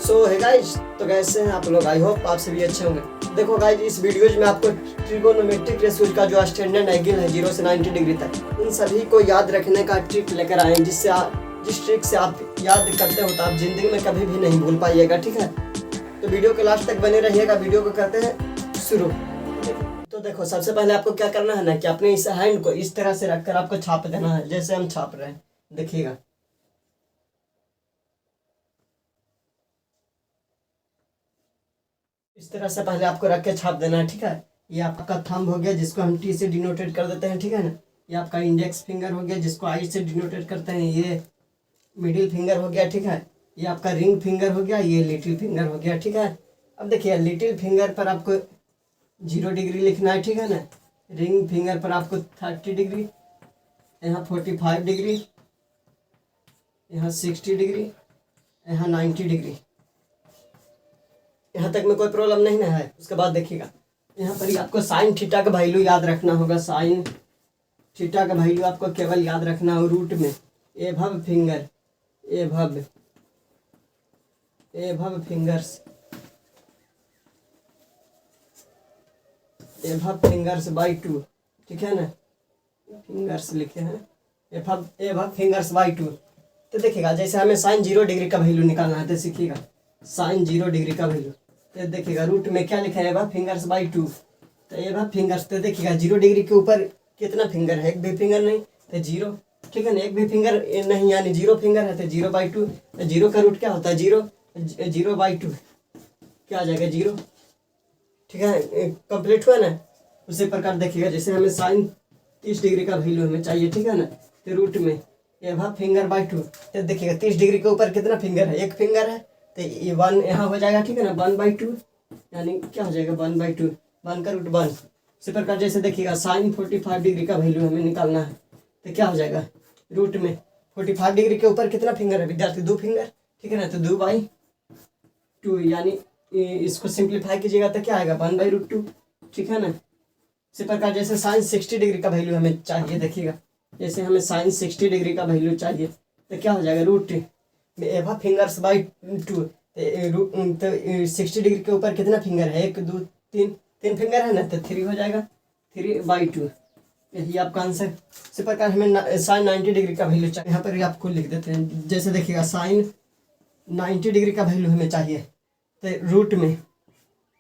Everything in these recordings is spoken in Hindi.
सो है गाइज, तो कैसे हैं आप लोग? आई होप आप सभी अच्छे होंगे। देखो गाइज, इस वीडियोज में आपको ट्रिगोनोमेट्रिक रेशियोज का जो स्टैंडर्ड एंगल है 0 से 90 डिग्री तक, इन सभी को याद रखने का ट्रिक लेकर आए हैं, जिस ट्रिक से आप याद करते हो तो आप जिंदगी में कभी भी नहीं भूल पाइएगा। ठीक है, तो वीडियो के लास्ट तक बने रहिएगा। वीडियो को करते हैं शुरू। तो देखो, सबसे पहले आपको क्या करना है ना कि अपने इस हैंड को इस तरह से रखकर आपको छाप देना है, जैसे हम छाप रहे हैं। देखिएगा, इस तरह से पहले आपको रख के छाप देना है। ठीक है, ये आपका थंब हो गया, जिसको हम टी से डिनोटेट कर देते हैं। ठीक है ना, ये आपका इंडेक्स फिंगर हो गया, जिसको आई से डिनोटेट करते हैं। ये मिडिल फिंगर हो गया। ठीक है, ये आपका रिंग फिंगर हो गया, ये लिटिल फिंगर हो गया। ठीक है, अब देखिए, लिटिल फिंगर पर आपको 0 डिग्री लिखना है। ठीक है ना, रिंग फिंगर पर आपको 30 डिग्री, यहाँ 45 डिग्री, यहाँ 60 डिग्री, यहाँ 90 डिग्री। यहाँ तक में कोई प्रॉब्लम नहीं ना है। उसके बाद देखिएगा, यहाँ पर ही आपको साइन थीटा का वैल्यू याद रखना होगा। साइन थीटा का वैल्यू आपको केवल याद रखना हो रूट में above finger, above fingers, above fingers by 2। ठीक है ना, फिंगर्स लिखे हैं, एभव फिंगर्स बाई 2। तो देखिएगा, जैसे हमें साइन 0 डिग्री का वैल्यू निकालना है, तो सीखिएगा साइन 0 डिग्री का वैल्यू। तो देखिएगा, रूट में क्या लिखा है, एभव फिंगर्स बाई 2। तो एभव फिंगर्स, तो देखिएगा 0 डिग्री के ऊपर कितना फिंगर है? एक भी फिंगर नहीं, तो 0। ठीक है ना, एक भी फिंगर नहीं, यानी 0 फिंगर है, तो 0/2। तो 0 का रूट क्या होता है? 0/2 क्या आ जाएगा? 0। ठीक है, कंप्लीट हुआ ना। उसी प्रकार देखिएगा, जैसे हमें साइन 30 डिग्री का वैल्यू हमें चाहिए। ठीक है ना, तो रूट में एभव फिंगर बाई 2। तो देखिएगा, 30 डिग्री के ऊपर कितना फिंगर है? एक फिंगर है, तो ये 1 यहाँ हो जाएगा। ठीक है ना, 1/2 यानी क्या हो जाएगा? 1/2, 1 का रूट 1। इसी प्रकार जैसे देखिएगा, साइन 45 डिग्री का वैल्यू हमें निकालना है, तो क्या हो जाएगा? रूट में 45 डिग्री के ऊपर कितना फिंगर है विद्यार्थी? 2 फिंगर। ठीक है ना, तो 2/2 यानी इसको सिंप्लीफाई कीजिएगा तो क्या आएगा? 1/√2। ठीक है ना, इसी प्रकार जैसे साइन 60 डिग्री का वैल्यू हमें चाहिए। देखिएगा, जैसे हमें साइन 60 डिग्री का वैल्यू चाहिए, तो क्या हो जाएगा? रूट में एभव फिंगर्स बाई 2। तो 60 डिग्री के ऊपर कितना फिंगर है? 1 2 3 फिंगर है ना, तो 3 हो जाएगा, 3/2। यही आपका आंसर। इसी प्रकार हमें साइन 90 डिग्री का वैल्यू चाहिए। यहाँ पर ही आपको लिख देते हैं। जैसे देखिएगा, साइन 90 डिग्री का वैल्यू हमें चाहिए, तो रूट में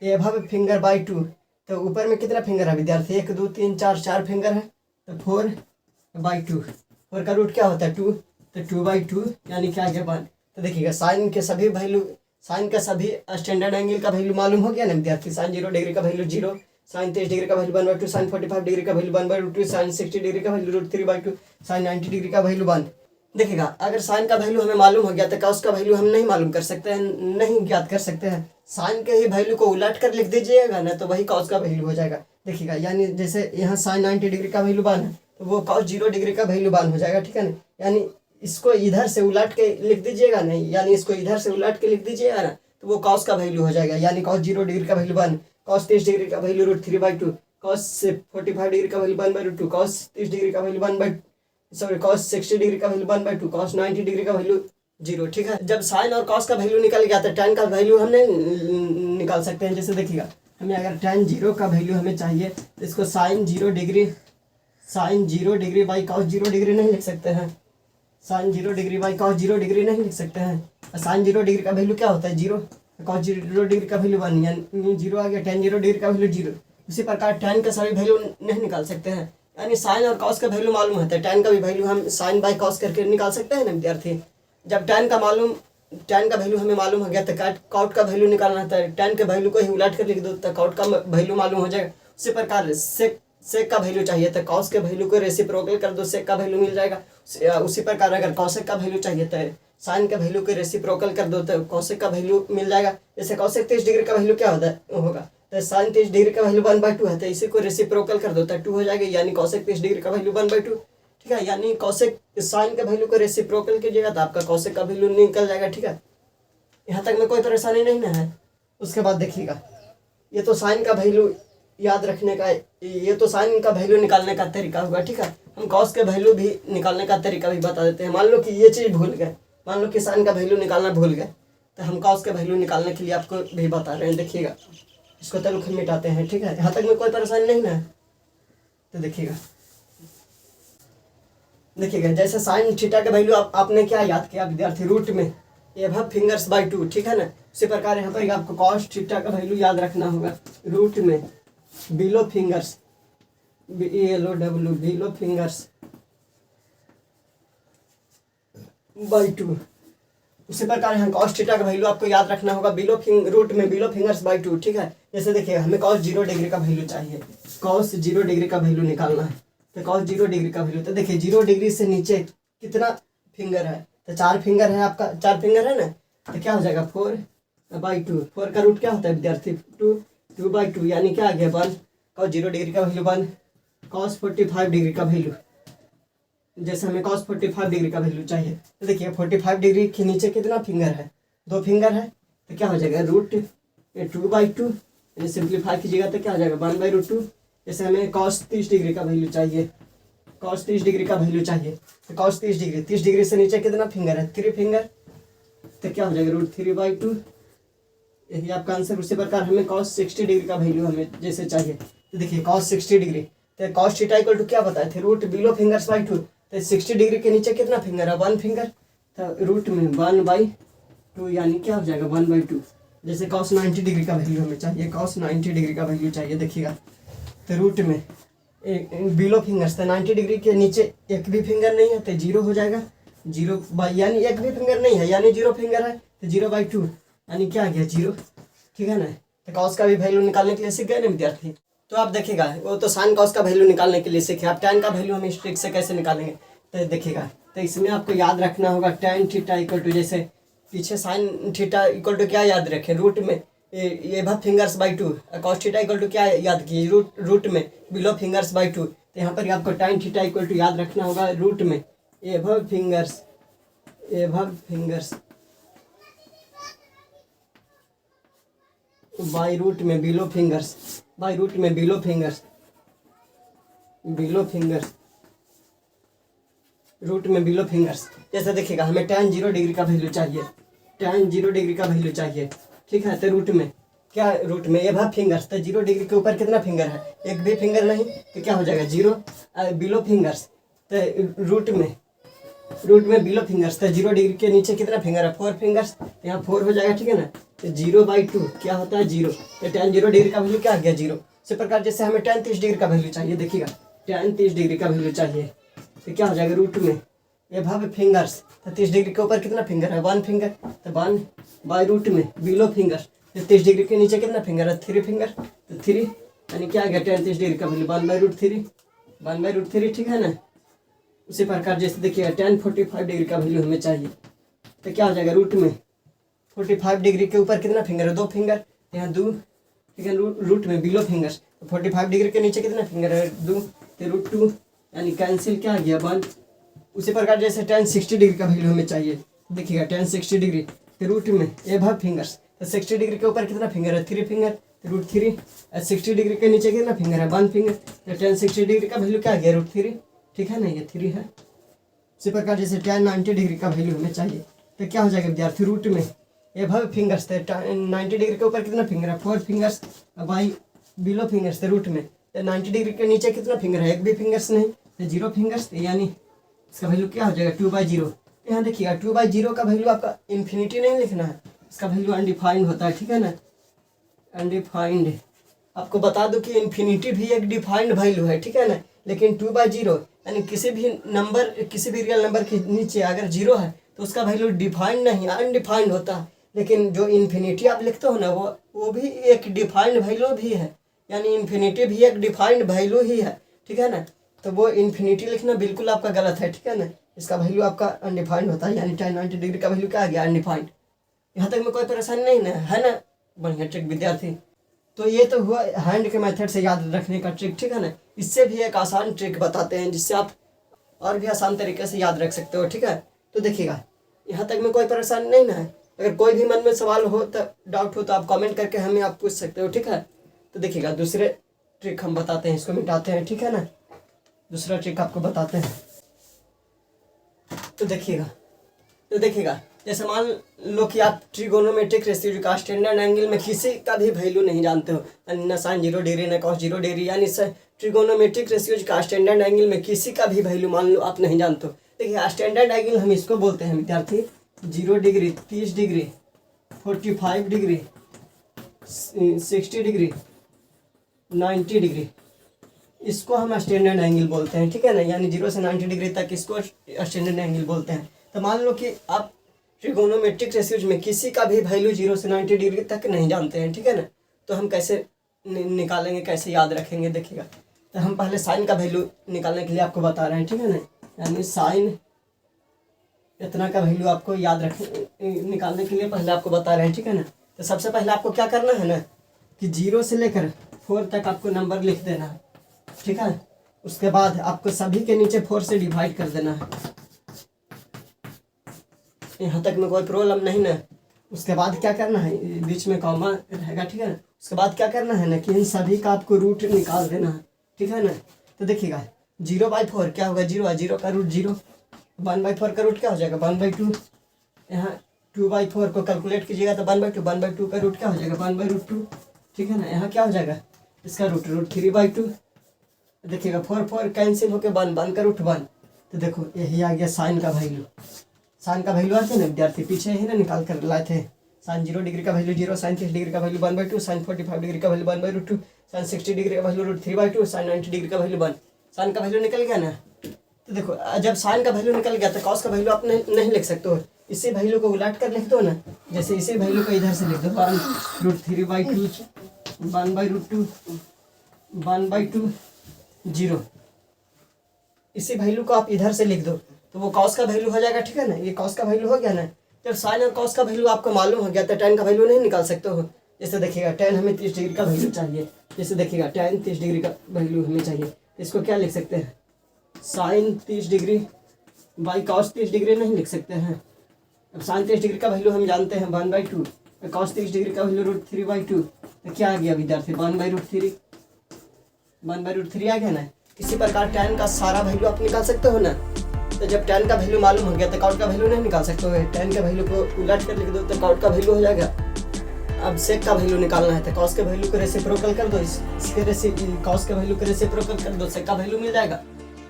एभव फिंगर बाई 2। तो ऊपर में कितना फिंगर है विद्यार्थी? 1 2 3 4 फिंगर है, तो 4/2। 4 का रूट क्या होता है? 2। तो 2/2 यानी क्या आ गया? 1। तो देखिएगा, साइन के सभी वैल्यू, साइन का सभी स्टैंडर्ड एंगल का वैल्यू मालूम हो गया ना विद्यार्थी। साइन 0 डिग्री का वैल्यू 0, साइन 30 डिग्री का वैल्यू 1/2, साइन 45 डिग्री का वैल्यू 1/2, साइन 60 डिग्री का वैल्यू √3/2, साइन 90 डिग्री का वैल्यू 1। देखिएगा, अगर साइन का वैल्यू हमें मालूम हो गया तो कॉस का वैल्यू हम नहीं मालूम कर सकते हैं, नहीं ज्ञात कर सकते हैं। साइन के ही वैल्यू को उलट कर लिख दीजिएगा ना, तो वही कॉस का वैल्यू हो जाएगा। देखिएगा, यानी जैसे यहाँ साइन 90 डिग्री का वैल्यू 1 है, तो वो कॉस 0 डिग्री का वैल्यू 1 हो जाएगा। ठीक है ना, यानी इसको इधर से उलट के लिख दीजिएगा नहीं, यानी इसको इधर से उलट के लिख दीजिएगा ना, तो वो कॉस का वैल्यू हो जाएगा। यानी कॉस 0 डिग्री का वैल्यू 1, कॉस 30 डिग्री का वैल्यू √3/2, कॉस 45 डिग्री का वैल्यू 1/2, कॉस 30 डिग्री का वैल्यू कॉस 60 डिग्री का वैल्यू 1/2, कॉस 90 डिग्री का वैल्यू 0। ठीक है, जब साइन और कॉस का वैल्यू निकल गया तो tan का वैल्यू हम नहीं निकाल सकते हैं। जैसे देखिएगा, हमें अगर tan 0 का वैल्यू हमें चाहिए, तो इसको sine 0 degree by cos 0 degree नहीं लिख सकते हैं। Sine 0 degree by cos 0 degree नहीं लिख सकते हैं। साइन 0 डिग्री का वैल्यू क्या होता है? 0। कॉस 0 डिग्री का वैल्यू 1, यानी 0 आ गया। tan 0 डिग्री का वैल्यू 0। इसी प्रकार tan का सभी वैल्यू नहीं निकाल सकते हैं, यानी साइन और कॉस का वैल्यू मालूम होता है, tan का भी वैल्यू हम साइन बाई कॉस करके निकाल सकते हैं ना विद्यार्थी। जब tan का वैल्यू हमें मालूम हो गया, तो कॉट का वैल्यू निकालना था, tan के वैल्यू को ही उलट कर लिख दो, तो कॉट का वैल्यू मालूम हो जाएगा। उसी प्रकार सेक का वैल्यू चाहिए, तो कॉस के वैल्यू को रेसिप्रोकल कर दो, सेक का वैल्यू मिल जाएगा। उसी प्रकार अगर कॉसेक का वैल्यू चाहिए, तो साइन के वैल्यू को रेसिप्रोकल कर दो, तो कॉसेक का वैल्यू मिल जाएगा। जैसे कॉसेक 30 डिग्री का वैल्यू क्या होगा? तो साइन 30 डिग्री का वैल्यू 1/2 है, तो इसी को रेसिप्रोकल कर दो, तो 2 हो जाएगा, यानी कॉसेक 30 डिग्री का वैल्यू 1/2। ठीक है, यानी कॉसेक साइन के वैल्यू को रेसिप्रोकल कीजिएगा तो आपका कॉसेक का वैल्यू निकल जाएगा। ठीक है, यहाँ तक में कोई परेशानी नहीं ना है। उसके बाद देखिएगा, ये तो साइन का वैल्यू याद रखने का, ये तो साइन का वैल्यू निकालने का तरीका होगा। ठीक है, हम कॉस के वैल्यू भी निकालने का तरीका भी बता देते हैं। मान लो कि ये चीज़ भूल गए, मान लो कि साइन का वैल्यू निकालना भूल गए, तो हम कॉस के वैल्यू निकालने के लिए आपको भी बता रहे हैं। देखिएगा, इसको तरुख मिटाते हैं, ठीक है। यहाँ तक में कोई परेशानी नहीं ना। तो देखिएगा जैसे साइन थीटा का वैल्यू आपने क्या याद किया विद्यार्थी, रूट में एबव फिंगर्स बाई 2, ठीक है ना। उसी प्रकार यहाँ पर आपको कॉस थीटा का वैल्यू याद रखना होगा, रूट में below fingers, BELOW below fingers by 2। उसी प्रकार यहाँ कॉस थीटा का वैल्यू आपको याद रखना होगा रूट में बिलो फिंगर्स बाई 2, ठीक है। जैसे देखिए हमें cos 0 डिग्री का वैल्यू चाहिए, cos 0 डिग्री का वैल्यू निकालना है। तो cos 0 डिग्री का वैल्यू, तो देखिए 0 डिग्री से नीचे कितना फिंगर है, तो 4 फिंगर है आपका, 4 फिंगर है ना। तो क्या हो जाएगा 4/2, 4 का रूट क्या होता है विद्यार्थी 2/2, यानी क्या आ गया 1। cos 0 डिग्री का वैल्यू 1, cos 45 डिग्री का वैल्यू, जैसे हमें cos 45 डिग्री का वैल्यू चाहिए। तो देखिए 45 डिग्री के नीचे कितना फिंगर है, 2 फिंगर है। तो क्या हो जाएगा √2/2, यानी सिंप्लीफाई कीजिएगा तो क्या हो जाएगा 1/√2। जैसे हमें cos 30 डिग्री का वैल्यू चाहिए, cos 30 डिग्री का वैल्यू चाहिए। तो cos 30 डिग्री से नीचे कितना फिंगर है, 3 फिंगर। तो क्या हो जाएगा √3/2, यही आपका आंसर। उसी प्रकार हमें cos 60 डिग्री का वैल्यू हमें जैसे चाहिए। तो देखिए cos 60 डिग्री, तो cos थीटा इक्वल टू क्या बताए थे, रूट बिलो फिंगर्स बाई 2। तो 60 डिग्री के नीचे कितना फिंगर है, 1 फिंगर। तो रूट में 1/2, यानी क्या हो जाएगा 1/2। जैसे cos 90 डिग्री का वैल्यू हमें चाहिए, cos 90 डिग्री का वैल्यू चाहिए। देखिएगा तो रूट में बिलो फिंगर्स, तो 90 डिग्री के नीचे एक भी फिंगर नहीं है, तो 0 हो जाएगा। 0 यानी एक भी फिंगर नहीं है, यानी 0 फिंगर है, तो 0/2 यानी क्या आ गया 0, ठीक है ना। तो cos का भी वैल्यू निकालने के लिए सीख गए ना विद्यार्थी। तो आप देखिएगा वो तो साइन cos का वैल्यू निकालने के लिए सीखे, आप tan का वैल्यू हम इस ट्रिक से कैसे निकालेंगे। तो देखिएगा, तो इसमें आपको याद रखना होगा tan थीटा इक्वल टू, जैसे पीछे साइन थीटा इक्वल टू क्या याद रखें, रूट में above fingers by 2, cos theta equal to क्या याद किए, रूट में बिलो फिंगर्स बाई 2। तो यहाँ पर आपको tan थीटा इक्वल टू याद रखना होगा, रूट में एबव फिंगर्स बाई रूट में बिलो फिंगर्स, बाई रूट में बिलो फिंगर्स, रूट में बिलो फिंगर्स। जैसे देखिएगा हमें tan 0 डिग्री का वैल्यू चाहिए, tan 0 डिग्री का वैल्यू चाहिए, ठीक है। तो रूट में क्या, रूट में एबव फिंगर्स, तो 0 डिग्री के ऊपर कितना फिंगर है, एक भी फिंगर नहीं। तो क्या हो जाएगा 0 बिलो फिंगर्स, तो रूट में बिलो फिंगर्स, तो 0 डिग्री के नीचे कितना फिंगर है, 4 फिंगर्स। यहाँ 4 हो जाएगा, ठीक है ना। तो 0/2 क्या होता है 0। तो tan 0 डिग्री का वैल्यू क्या आ गया 0। इसी प्रकार जैसे हमें tan 30 डिग्री का वैल्यू चाहिए, देखिएगा tan 30 डिग्री का वैल्यू चाहिए। तो क्या हो जाएगा रूट में एबव फिंगर्स, तो 30 डिग्री के ऊपर कितना फिंगर है, 1 फिंगर। तो 1/रूट में बिलो फिंगर्स, तो 30 डिग्री के नीचे कितना फिंगर है, 3 फिंगर। तो 3 यानी क्या आ गया tan 30 डिग्री का वैल्यू 1/√3, ठीक है ना। उसी प्रकार जैसे देखिएगा tan 45 डिग्री का वैल्यू हमें चाहिए। तो क्या हो जाएगा रूट में 45 डिग्री के ऊपर कितना फिंगर है, 2 फिंगर। यहाँ 2, ठीक है। रूट में बिलो फिंगर्स, 45 डिग्री के नीचे कितना फिंगर है, 2। तो √2 यानी कैंसिल क्या आ गया 1। उसी प्रकार जैसे tan 60 डिग्री का वैल्यू हमें चाहिए, देखिएगा tan 60 डिग्री, तो रूट में एबव फिंगर्स, तो 60 डिग्री के ऊपर कितना फिंगर है, 3 फिंगर। तो √3 60 डिग्री के नीचे कितना फिंगर है, 1 फिंगर। तो tan 60 डिग्री का वैल्यू क्या आ गया √3, ठीक है ना, ये 3 है। इसी प्रकार जैसे tan 90 डिग्री का वैल्यू हमें चाहिए, तो क्या हो जाएगा विद्यार्थी, रूट में एबव फिंगर्स, तो 90 डिग्री के ऊपर कितना फिंगर है, 4 फिंगर्स, बाई बिलो फिंगर्स, तो रूट में 90 डिग्री के नीचे कितना फिंगर है, एक भी फिंगर्स नहीं। तो 0 फिंगर्स, यानी इसका वैल्यू क्या हो जाएगा 2/0। यहाँ देखिएगा 2/0 का वैल्यू आपका इन्फिनिटी नहीं लिखना है, इसका वैल्यू अनडिफाइंड होता है, ठीक है ना, अनडिफाइंड। आपको बता दूं कि इन्फिनिटी भी एक डिफाइंड वैल्यू है, ठीक है ना। लेकिन 2/0 यानी किसी भी रियल नंबर के नीचे अगर 0 है तो उसका वैल्यू डिफाइंड नहीं, अनडिफाइंड होता है। लेकिन जो इन्फिनिटी आप लिखते हो ना, वो भी एक डिफाइंड वैल्यू भी है, यानी इन्फिनिटी भी एक डिफाइंड वैल्यू ही है, ठीक है ना। तो वो इन्फिनिटी लिखना बिल्कुल आपका गलत है, ठीक है ना। इसका वैल्यू आपका अनडिफाइंड होता है, यानी tan 90 डिग्री का वैल्यू क्या आ गया, अनडिफाइंड। यहाँ तक में कोई परेशानी नहीं ना है ना, बढ़िया ट्रिक विद्यार्थी। तो ये तो हुआ हैंड के मेथड से याद रखने का ट्रिक, ठीक है ना। इससे भी एक आसान ट्रिक बताते हैं जिससे आप और भी आसान तरीके से याद रख सकते हो, ठीक है। तो देखिएगा यहाँ तक में कोई परेशानी नहीं ना है। अगर कोई भी मन में सवाल हो, तो डाउट हो, तो आप कमेंट करके हमें आप पूछ सकते हो, ठीक है। तो देखिएगा दूसरे ट्रिक हम बताते हैं, इसको मिटाते हैं, ठीक है ना। दूसरा ट्रिक आपको बताते हैं। तो देखिएगा जैसे मान लो कि आप ट्रिगोनोमेट्रिक रेशियो का स्टैंडर्ड एंगल में किसी का भी वैल्यू नहीं जानते हो, न साइन 0 डिग्री न कॉस 0 डिग्री, यानी ट्रिगोनोमेट्रिक रेशियो का स्टैंडर्ड एंगल में किसी का भी वैल्यू मान लो आप नहीं जानते हो। देखिए स्टैंडर्ड एंगल हम इसको बोलते हैं विद्यार्थी 0 degree, 30 degree, 45 degree, 60 degree, 90 degree, इसको हम स्टैंडर्ड एंगल बोलते हैं, ठीक है ना। यानी 0 से 90 डिग्री तक इसको स्टैंडर्ड एंगल बोलते हैं। तो मान लो कि आप ट्रिगोनोमेट्रिक रेशियोज में किसी का भी वैल्यू 0 से 90 डिग्री तक नहीं जानते हैं, ठीक है ना। तो हम कैसे निकालेंगे, कैसे याद रखेंगे, देखिएगा। तो हम पहले साइन का वैल्यू निकालने के लिए आपको बता रहे हैं, ठीक है ना। यानी साइन इतना का वैल्यू आपको याद रख निकालने के लिए पहले आपको बता रहे हैं, ठीक है ना। तो सबसे पहले आपको क्या करना है ना कि 0 से लेकर 4 तक आपको नंबर लिख देना है, ठीक है। उसके बाद आपको सभी के नीचे 4 से डिवाइड कर देना है। यहाँ तक में कोई प्रॉब्लम नहीं ना। उसके बाद क्या करना है, बीच में कॉमा रहेगा, ठीक है ना। उसके बाद क्या करना है ना कि इन सभी का आपको रूट निकाल देना है, ठीक है ना। तो देखिएगा 0/4 क्या होगा, 0 का रूट 0, 1/4 का रूट क्या हो जाएगा 1/2। यहाँ 2/4 को कैलकुलेट कीजिएगा तो 1/2, 1/2 का रूट क्या हो जाएगा 1/√2, ठीक है ना। यहाँ क्या हो जाएगा इसका रूट 3/2। देखिएगा 4 कैंसिल होकर 1 का रूट 1। तो देखो यही आ गया साइन का वैल्यू। साइन का वैल्यू आते ना विद्यार्थी, पीछे ही ना निकाल कर लाए थे। साइन 0 डिग्री का वैल्यू 0, साइन 30 डिग्री का वैल्यू 1/2, साइन 45 डिग्री का वैल्यू 1/√2, साइन 60 डिग्री का वैल्यू √3/2, साइन 90 डिग्री का वैल्यू 1। साइन का वैल्यू निकल गया ना। तो देखो जब साइन का वैल्यू निकल गया तो कॉस का वैल्यू आप नहीं लिख सकते हो। इसी वैल्यू को उलट कर लिख दो ना, जैसे इसी वैल्यू को इधर से लिख दो 1√3/2, 1/√2, 1/2, 0। इसी वैल्यू को आप इधर से लिख दो तो वो कॉस का वैल्यू हो जाएगा, ठीक है ना। ये कॉस का वैल्यू हो गया ना। जब साइन और कॉस का वैल्यू आपको मालूम हो गया तो tan का वैल्यू नहीं निकाल सकते हो। जैसे देखिएगा tan हमें 30 डिग्री का वैल्यू चाहिए, जैसे देखिएगा tan 30 डिग्री का वैल्यू हमें चाहिए, तो इसको क्या लिख सकते हैं sine 30 degree by cos 30 degree नहीं लिख सकते हैं। अब साइन 30 डिग्री का वैल्यू हम जानते हैं 1/2, कॉस 30 डिग्री का वैल्यू √3/2। तो क्या आ गया विद्यार्थी 1/√3, 1/√3 आ गया ना। इसी प्रकार tan का सारा वैल्यू आप निकाल सकते हो ना। तो जब tan का वैल्यू मालूम हो गया तो कॉट का वैल्यू नहीं निकाल सकते हो। tan के वैल्यू को उलट कर लिख दो तो कॉट का वैल्यू हो जाएगा। अब सेक का वैल्यू निकालना है तो कॉस के वैल्यू को रेसिप्रोकल कर दो, इसके कॉस के वैल्यू को रेसिप्रोकल कर दो, सेक का वैल्यू मिल जाएगा।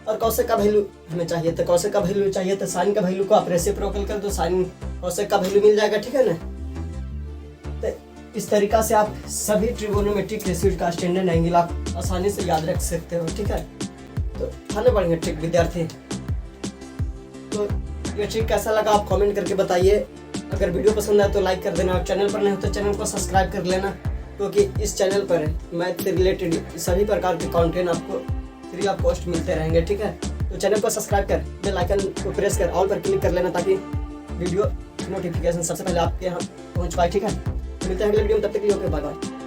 और कॉसेक का वैल्यू हमें चाहिए तो कॉसेक का वैल्यू चाहिए तो साइन का वैल्यू को आप रेसिप्रोकल कर दो, साइन कॉसेक का वैल्यू मिल जाएगा, ठीक है ना। तो इस तरीका से आप सभी ट्रिगोनोमेट्रिक रेशियो का स्टैंडर्ड एंगल आप आसानी से याद रख सकते हो, ठीक है। तो थाने पढ़ेंगे ट्रिक विद्यार्थी। तो ये ट्रिक कैसा लगा आप कमेंट करके बताइए। अगर वीडियो पसंद आए तो लाइक कर देना और चैनल पर नहीं हो तो चैनल को सब्सक्राइब कर लेना, क्योंकि इस चैनल पर मैथ से रिलेटेड सभी प्रकार के कंटेंट आपको फ्री ऑफ कॉस्ट मिलते रहेंगे, ठीक है। तो चैनल को सब्सक्राइब कर, बेल आइकन को प्रेस कर ऑल पर क्लिक कर लेना ताकि वीडियो नोटिफिकेशन सबसे पहले आपके यहाँ पहुँच पाए, ठीक है। मिलते हैं अगले वीडियो में, तब तक के लिए ओके बाय बाय।